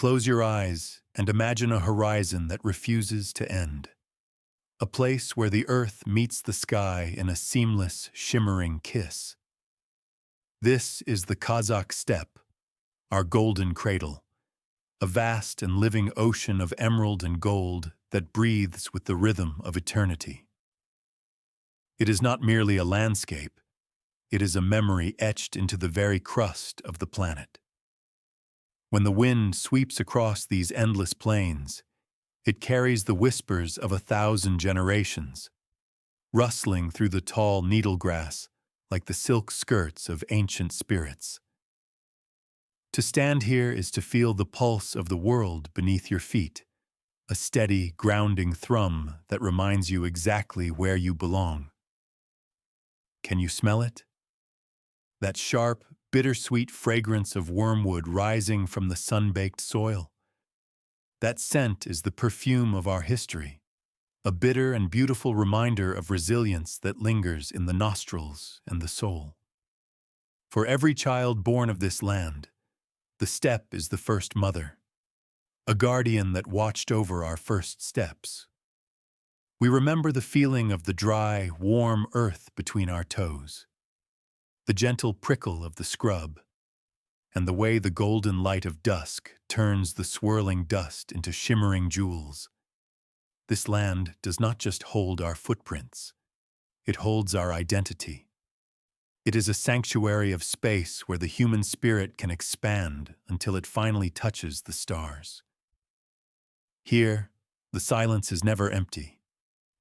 Close your eyes and imagine a horizon that refuses to end. A place where the earth meets the sky in a seamless, shimmering kiss. This is the Kazakh steppe, our golden cradle, a vast and living ocean of emerald and gold that breathes with the rhythm of eternity. It is not merely a landscape, it is a memory etched into the very crust of the planet. When the wind sweeps across these endless plains, it carries the whispers of 1,000 generations, rustling through the tall needlegrass like the silk skirts of ancient spirits. To stand here is to feel the pulse of the world beneath your feet, a steady, grounding thrum that reminds you exactly where you belong. Can you smell it? That sharp, bittersweet fragrance of wormwood rising from the sun-baked soil. That scent is the perfume of our history, a bitter and beautiful reminder of resilience that lingers in the nostrils and the soul. For every child born of this land, the steppe is the first mother, a guardian that watched over our first steps. We remember the feeling of the dry, warm earth between our toes, the gentle prickle of the scrub, and the way the golden light of dusk turns the swirling dust into shimmering jewels. This land does not just hold our footprints, it holds our identity. It is a sanctuary of space where the human spirit can expand until it finally touches the stars. Here, the silence is never empty.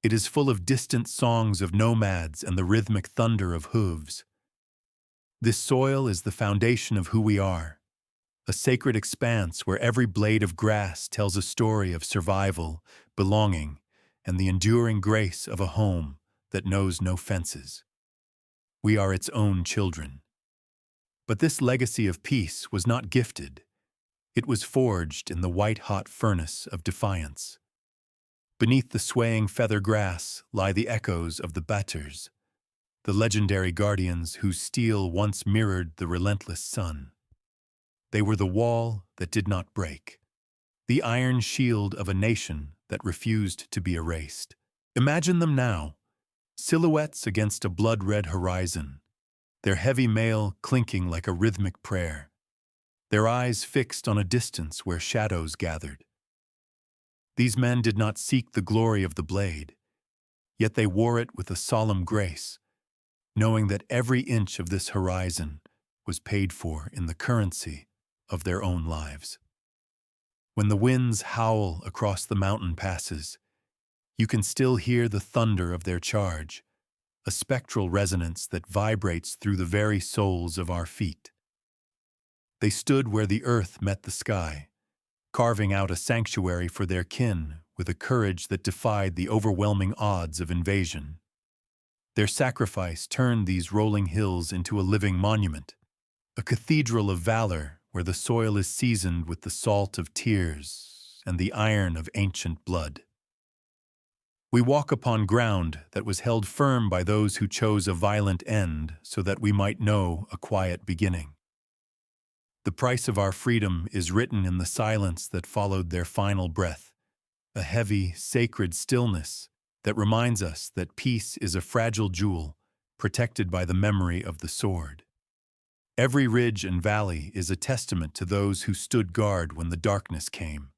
It is full of distant songs of nomads and the rhythmic thunder of hooves. This soil is the foundation of who we are, a sacred expanse where every blade of grass tells a story of survival, belonging, and the enduring grace of a home that knows no fences. We are its own children. But this legacy of peace was not gifted. It was forged in the white-hot furnace of defiance. Beneath the swaying feather grass lie the echoes of the Batyrs, the legendary guardians whose steel once mirrored the relentless sun. They were the wall that did not break, the iron shield of a nation that refused to be erased. Imagine them now, silhouettes against a blood-red horizon, their heavy mail clinking like a rhythmic prayer, their eyes fixed on a distance where shadows gathered. These men did not seek the glory of the blade, yet they wore it with a solemn grace, knowing that every inch of this horizon was paid for in the currency of their own lives. When the winds howl across the mountain passes, you can still hear the thunder of their charge, a spectral resonance that vibrates through the very soles of our feet. They stood where the earth met the sky, carving out a sanctuary for their kin with a courage that defied the overwhelming odds of invasion. Their sacrifice turned these rolling hills into a living monument, a cathedral of valor where the soil is seasoned with the salt of tears and the iron of ancient blood. We walk upon ground that was held firm by those who chose a violent end so that we might know a quiet beginning. The price of our freedom is written in the silence that followed their final breath, a heavy, sacred stillness that reminds us that peace is a fragile jewel protected by the memory of the sword. Every ridge and valley is a testament to those who stood guard when the darkness came,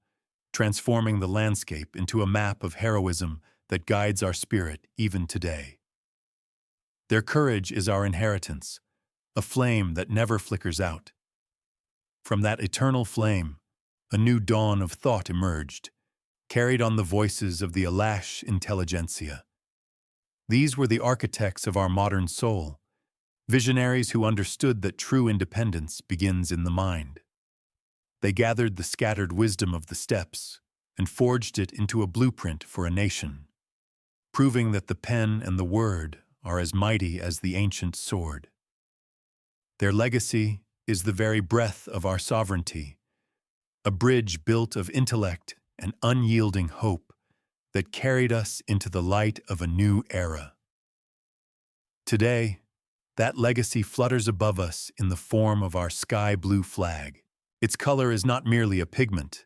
transforming the landscape into a map of heroism that guides our spirit even today. Their courage is our inheritance, a flame that never flickers out. From that eternal flame, a new dawn of thought emerged, carried on the voices of the Alash intelligentsia. These were the architects of our modern soul, visionaries who understood that true independence begins in the mind. They gathered the scattered wisdom of the steppes and forged it into a blueprint for a nation, proving that the pen and the word are as mighty as the ancient sword. Their legacy is the very breath of our sovereignty, a bridge built of intellect and unyielding hope that carried us into the light of a new era. Today, that legacy flutters above us in the form of our sky-blue flag, Its color is not merely a pigment.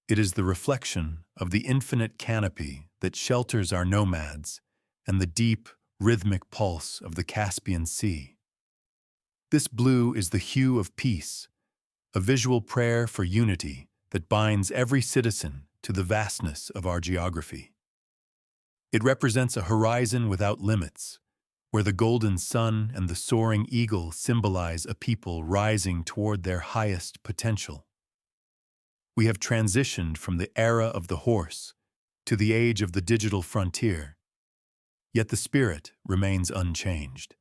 It is the reflection of the infinite canopy that shelters our nomads and the deep, rhythmic pulse of the Caspian Sea. This blue is the hue of peace, a visual prayer for unity that binds every citizen to the vastness of our geography. It represents a horizon without limits, where the golden sun and the soaring eagle symbolize a people rising toward their highest potential. We have transitioned from the era of the horse to the age of the digital frontier, yet the spirit remains unchanged.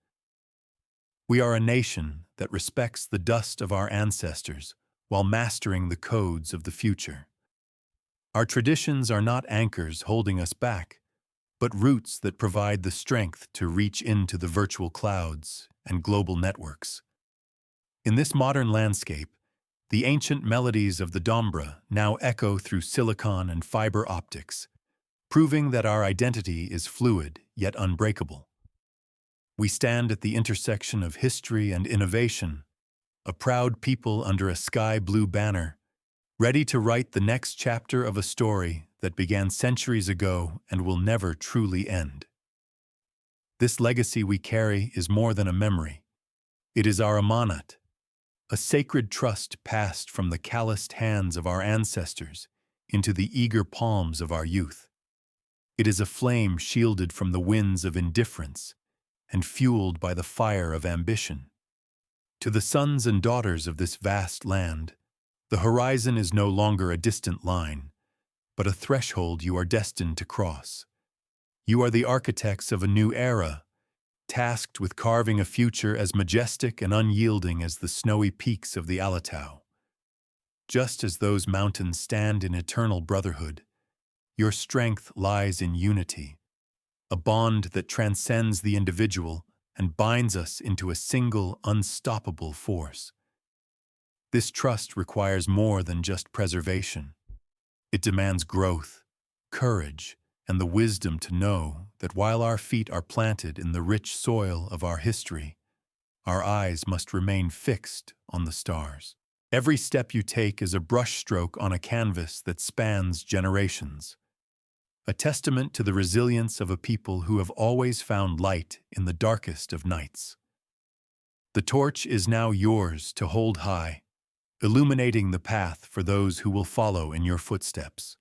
We are a nation that respects the dust of our ancestors while mastering the codes of the future. Our traditions are not anchors holding us back, but roots that provide the strength to reach into the virtual clouds and global networks. In this modern landscape, the ancient melodies of the Dombra now echo through silicon and fiber optics, proving that our identity is fluid yet unbreakable. We stand at the intersection of history and innovation, a proud people under a sky-blue banner, ready to write the next chapter of a story that began centuries ago and will never truly end. This legacy we carry is more than a memory. It is our Amanat, a sacred trust passed from the calloused hands of our ancestors into the eager palms of our youth. It is a flame shielded from the winds of indifference and fueled by the fire of ambition. To the sons and daughters of this vast land, the horizon is no longer a distant line, but a threshold you are destined to cross. You are the architects of a new era, tasked with carving a future as majestic and unyielding as the snowy peaks of the Alatau. Just as those mountains stand in eternal brotherhood, your strength lies in unity, a bond that transcends the individual and binds us into a single, unstoppable force. This trust requires more than just preservation. It demands growth, courage, and the wisdom to know that while our feet are planted in the rich soil of our history, our eyes must remain fixed on the stars. Every step you take is a brushstroke on a canvas that spans generations, a testament to the resilience of a people who have always found light in the darkest of nights. The torch is now yours to hold high, illuminating the path for those who will follow in your footsteps.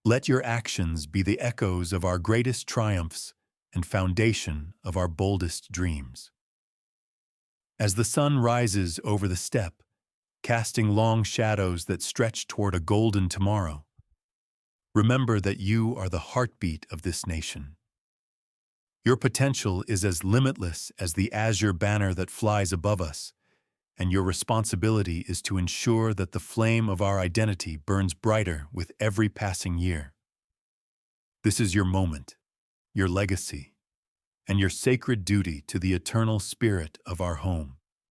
Let your actions be the echoes of our greatest triumphs and foundation of our boldest dreams. As the sun rises over the steppe, casting long shadows that stretch toward a golden tomorrow, remember that you are the heartbeat of this nation. Your potential is as limitless as the azure banner that flies above us, and your responsibility is to ensure that the flame of our identity burns brighter with every passing year. This is your moment, your legacy, and your sacred duty to the eternal spirit of our home.